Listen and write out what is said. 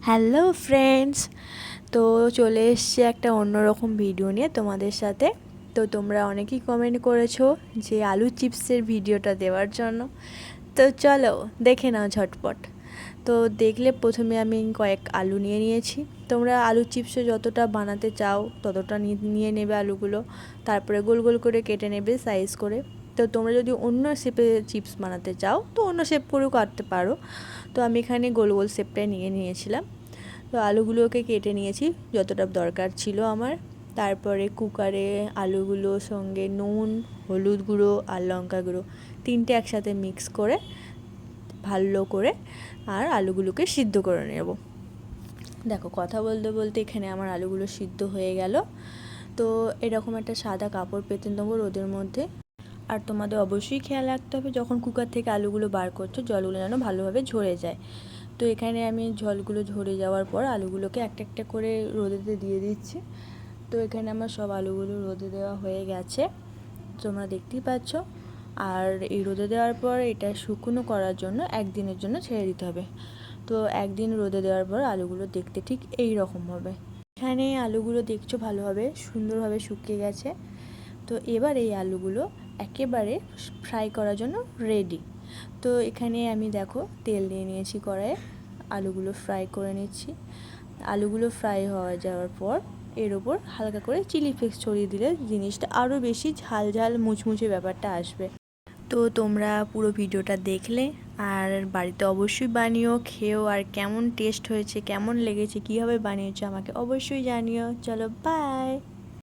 Hello friends, তো চলে এসছে একটা অন্যরকম ভিডিও নিয়ে তোমাদের সাথে। তো তোমরা অনেকেই কমেন্ট করেছো যে আলু চিপসের ভিডিওটা দেওয়ার জন্য। তো চলো দেখে নাও ঝটপট। তো দেখলে প্রথমে আমি কয়েক আলু নিয়ে নিয়েছি। তোমরা আলু চিপসে যতটা বানাতে চাও ততটা নিয়ে নেবে আলুগুলো, তারপরে গোল গোল করে কেটে নেবে সাইজ করে। তো তোমরা যদি অন্য শেপে চিপস বানাতে চাও তো অন্য শেপ করেও কাটতে পারো। তো আমি এখানে গোল গোল শেপটাই নিয়ে নিয়েছিলাম। তো আলুগুলোকে কেটে নিয়েছি যতটা দরকার ছিল আমার। তারপরে কুকারে আলুগুলোর সঙ্গে নুন, হলুদ গুঁড়ো আর লঙ্কা গুঁড়ো তিনটে একসাথে মিক্স করে ভালো করে আর আলুগুলোকে সিদ্ধ করে নেব। দেখো কথা বলতে বলতে এখানে আমার আলুগুলো সিদ্ধ হয়ে গেল। তো এরকম একটা সাদা কাপড় পেতে নেবো রোদের মধ্যে। আর তোমাদের অবশ্যই খেয়াল রাখতে হবে যখন কুকার থেকে আলুগুলো বার করছো জলগুলো যেন ভালোভাবে ঝরে যায়। তো এখানে আমি জলগুলো ঝরে যাওয়ার পর আলুগুলোকে একটা একটা করে রোদেতে দিয়ে দিচ্ছি। তো এখানে আমার সব আলুগুলো রোদে দেওয়া হয়ে গেছে, তোমরা দেখতেই পাচ্ছ। আর এই রোদে দেওয়ার পর এটা শুকনো করার জন্য একদিনের জন্য ছেড়ে দিতে হবে। তো একদিন রোদে দেওয়ার পর আলুগুলো দেখতে ঠিক এই রকম হবে। এখানে আলুগুলো দেখছো ভালোভাবে সুন্দরভাবে শুকিয়ে গেছে। তো এবার এই আলুগুলো একেবারে ফ্রাই করার জন্য রেডি। তো এখানে আমি দেখো তেল দিয়ে নিয়েছি কড়াইয়ে, আলুগুলো ফ্রাই করে নিচ্ছি। আলুগুলো ফ্রাই হয়ে যাওয়ার পর এর ওপর হালকা করে চিলি ফ্লেক্স ছড়িয়ে দিলে জিনিসটা আরও বেশি ঝাল ঝাল মুচমুচে ব্যাপারটা আসবে। তো তোমরা পুরো ভিডিওটা দেখলে আর বাড়িতে অবশ্যই বানিও, খেও, আর কেমন টেস্ট হয়েছে, কেমন লেগেছে, কীভাবে বানিয়েছো আমাকে অবশ্যই জানিও। চলো বাই।